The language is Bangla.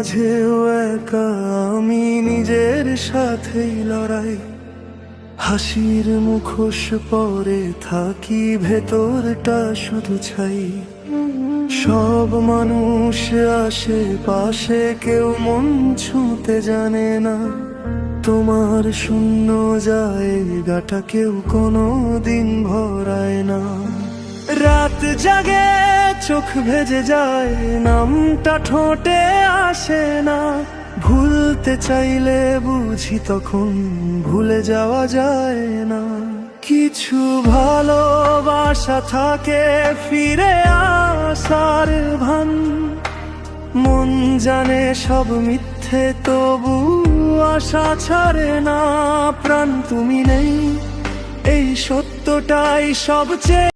মাঝেও একা আমি নিজের সাথেই লড়াই। হাসির মুখোশ পরে থাকি, ভেতরটা শুধু ছাই। সব মানুষ আশেপাশে, কেউ মন ছুঁতে জানে না। তোমার শূন্য জায়গাটা কেউ কোনোদিন ভরায় না। রাত জাগে, চোখ ভেজে যায়, নামটা ঠোঁটে আসে না। ভুলতে চাইলে বুঝি তখন ভুলে যাওয়া যায় না। কিছু ভালোবাসা থাকে ফিরে আসার ভান, মন জানে সব মিথ্যে তবু আশা ছাড়ে না। প্রাণ তুমি নেই, এই সত্যটাই সবচেয়ে